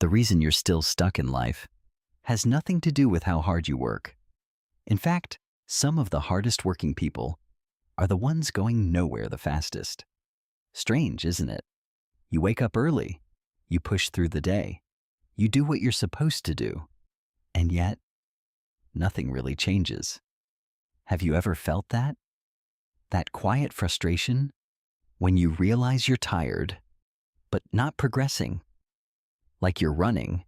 The reason you're still stuck in life has nothing to do with how hard you work. In fact, some of the hardest working people are the ones going nowhere the fastest. Strange, isn't it? You wake up early, you push through the day, you do what you're supposed to do, and yet nothing really changes. Have you ever felt that? That quiet frustration when you realize you're tired, but not progressing, like you're running,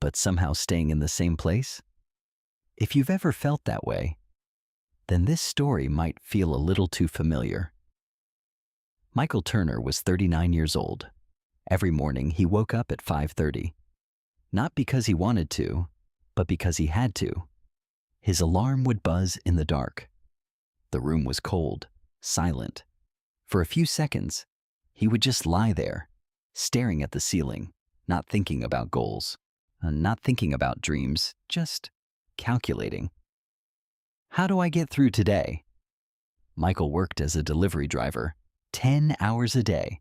but somehow staying in the same place? If you've ever felt that way, then this story might feel a little too familiar. Michael Turner was 39 years old. Every morning he woke up at 5:30, not because he wanted to, but because he had to. His alarm would buzz in the dark. The room was cold, silent. For a few seconds, he would just lie there, staring at the ceiling, not thinking about goals, not thinking about dreams, just calculating. How do I get through today? Michael worked as a delivery driver, 10 hours a day,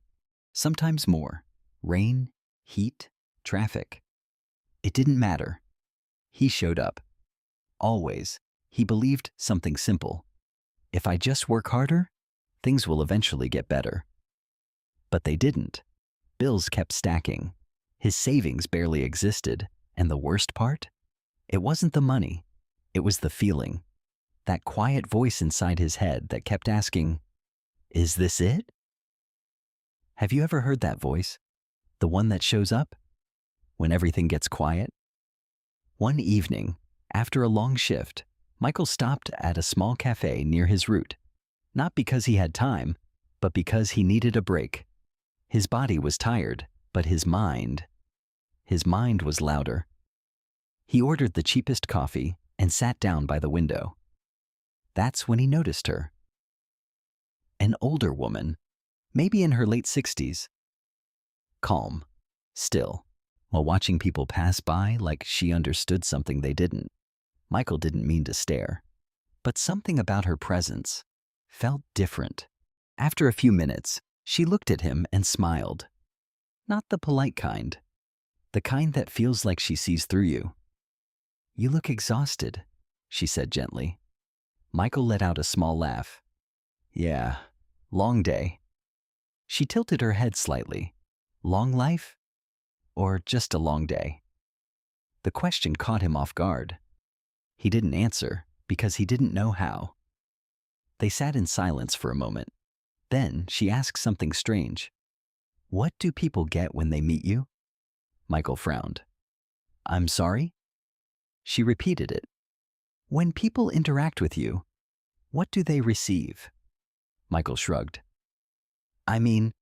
sometimes more. Rain, heat, traffic. It didn't matter. He showed up. Always. He believed something simple. If I just work harder, things will eventually get better. But they didn't. Bills kept stacking. His savings barely existed. And the worst part? It wasn't the money. It was the feeling. That quiet voice inside his head that kept asking, "Is this it?" Have you ever heard that voice? The one that shows up when everything gets quiet? One evening, after a long shift, Michael stopped at a small cafe near his route. Not because he had time, but because he needed a break. His body was tired, but his mind was louder. He ordered the cheapest coffee and sat down by the window. That's when he noticed her. An older woman, maybe in her late 60s. Calm, still, while watching people pass by like she understood something they didn't. Michael didn't mean to stare, but something about her presence felt different. After a few minutes, she looked at him and smiled. Not the polite kind, the kind that feels like she sees through you. "You look exhausted," she said gently. Michael let out a small laugh. "Yeah, long day." She tilted her head slightly. Long life? Or just a long day? The question caught him off guard. He didn't answer because he didn't know how. They sat in silence for a moment. Then she asked something strange. "What do people get when they meet you?" Michael frowned. "I'm sorry?" She repeated it. "When people interact with you, what do they receive?" Michael shrugged. "I mean,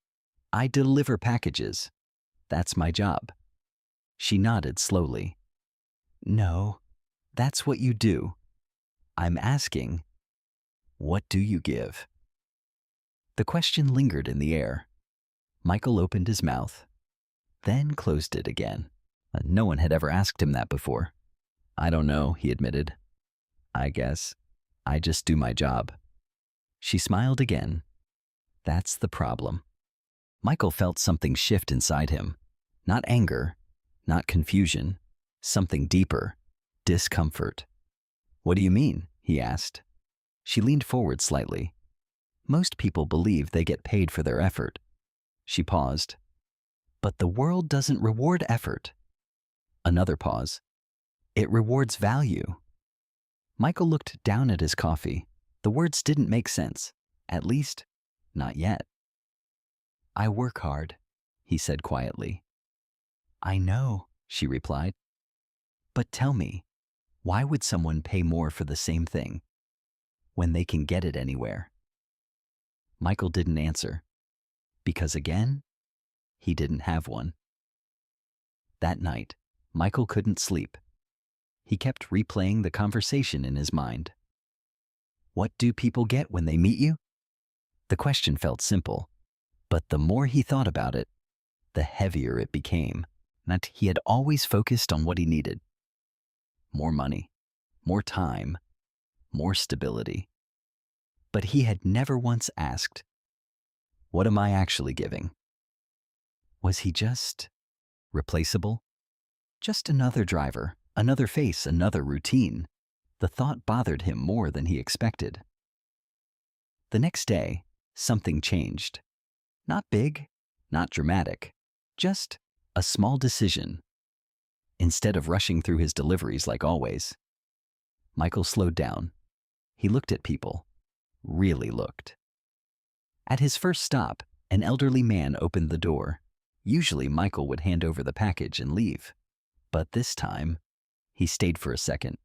I deliver packages. That's my job." She nodded slowly. "No, that's what you do. I'm asking, what do you give?" The question lingered in the air. Michael opened his mouth, then closed it again. No one had ever asked him that before. "I don't know," he admitted. "I guess I just do my job." She smiled again. That's the problem. Michael felt something shift inside him. Not anger, not confusion, something deeper, discomfort. "What do you mean?" he asked. She leaned forward slightly. "Most people believe they get paid for their effort." She paused. "But the world doesn't reward effort." Another pause. "It rewards value." Michael looked down at his coffee. The words didn't make sense. At least, not yet. "I work hard," he said quietly. "I know," she replied. "But tell me, why would someone pay more for the same thing when they can get it anywhere?" Michael didn't answer, because again, he didn't have one. That night, Michael couldn't sleep. He kept replaying the conversation in his mind. What do people get when they meet you? The question felt simple, but the more he thought about it, the heavier it became. That he had always focused on what he needed. More money, more time, more stability. But he had never once asked, what am I actually giving? Was he just replaceable? Just another driver, another face, another routine. The thought bothered him more than he expected. The next day, something changed. Not big, not dramatic, just a small decision. Instead of rushing through his deliveries like always, Michael slowed down. He looked at people, really looked. At his first stop, an elderly man opened the door. Usually Michael would hand over the package and leave. But this time, he stayed for a second.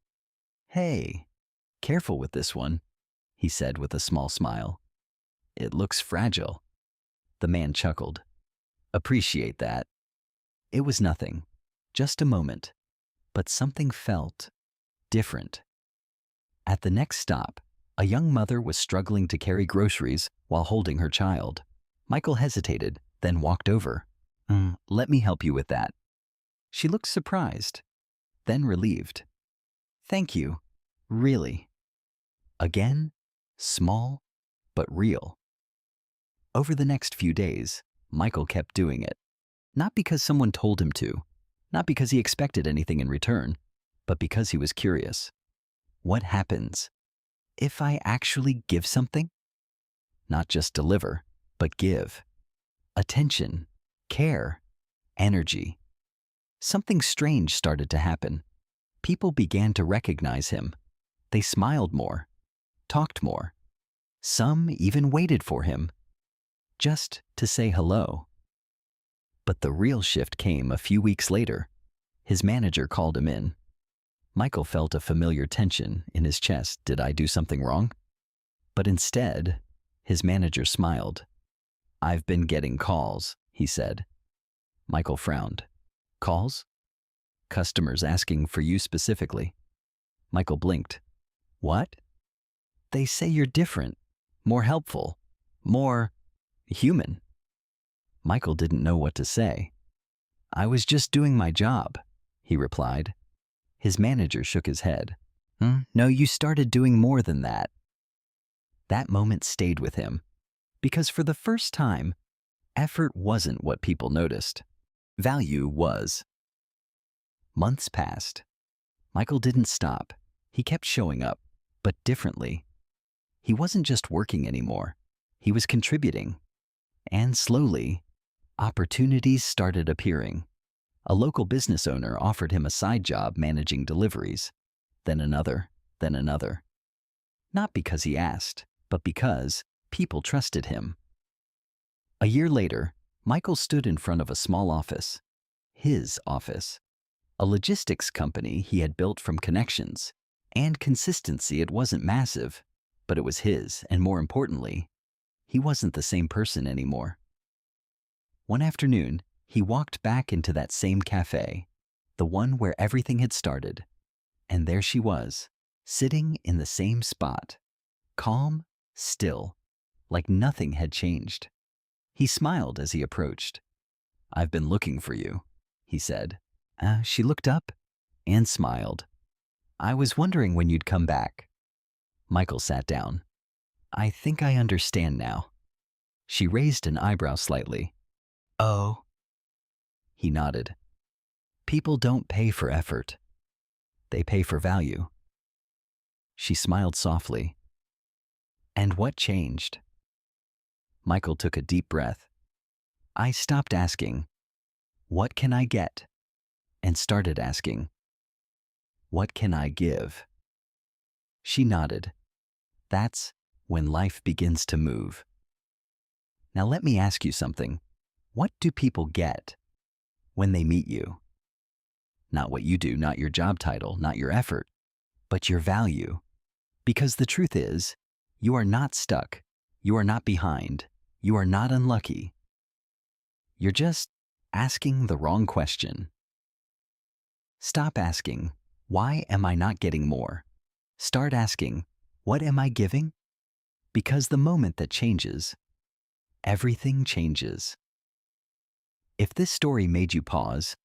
"Hey, careful with this one," he said with a small smile. "It looks fragile." The man chuckled. "Appreciate that." It was nothing, just a moment, but something felt different. At the next stop, a young mother was struggling to carry groceries while holding her child. Michael hesitated, then walked over. Let me help you with that." She looked surprised, then relieved. "Thank you, really." Again, small, but real. Over the next few days, Michael kept doing it. Not because someone told him to, not because he expected anything in return, but because he was curious. What happens if I actually give something? Not just deliver, but give. Attention, care, energy. Something strange started to happen. People began to recognize him. They smiled more, talked more. Some even waited for him, just to say hello. But the real shift came a few weeks later. His manager called him in. Michael felt a familiar tension in his chest. Did I do something wrong? But instead, his manager smiled. "I've been getting calls," he said. Michael frowned. "Calls? Customers asking for you specifically?" Michael blinked. "What?" "They say you're different, more helpful, more human." Michael didn't know what to say. "I was just doing my job," he replied. His manager shook his head. "No, you started doing more than that." That moment stayed with him, because for the first time, effort wasn't what people noticed. Value was. Months passed. Michael didn't stop. He kept showing up, but differently. He wasn't just working anymore. He was contributing. And slowly, opportunities started appearing. A local business owner offered him a side job managing deliveries, then another, then another. Not because he asked, but because people trusted him. A year later, Michael stood in front of a small office. His office. A logistics company he had built from connections and consistency. It wasn't massive, but it was his, and more importantly, he wasn't the same person anymore. One afternoon, he walked back into that same cafe, the one where everything had started, and there she was, sitting in the same spot, calm, still, like nothing had changed. He smiled as he approached. "I've been looking for you," he said. She looked up and smiled. "I was wondering when you'd come back." Michael sat down. "I think I understand now." She raised an eyebrow slightly. "Oh." He nodded. "People don't pay for effort. They pay for value." She smiled softly. "And what changed?" Michael took a deep breath. "I stopped asking, 'What can I get?' and started asking, 'What can I give?'" She nodded. "That's when life begins to move." Now let me ask you something. What do people get when they meet you? Not what you do, not your job title, not your effort, but your value. Because the truth is, you are not stuck. You are not behind. You are not unlucky. You're just asking the wrong question. Stop asking, "Why am I not getting more?" Start asking, "What am I giving?" Because the moment that changes, everything changes. If this story made you pause,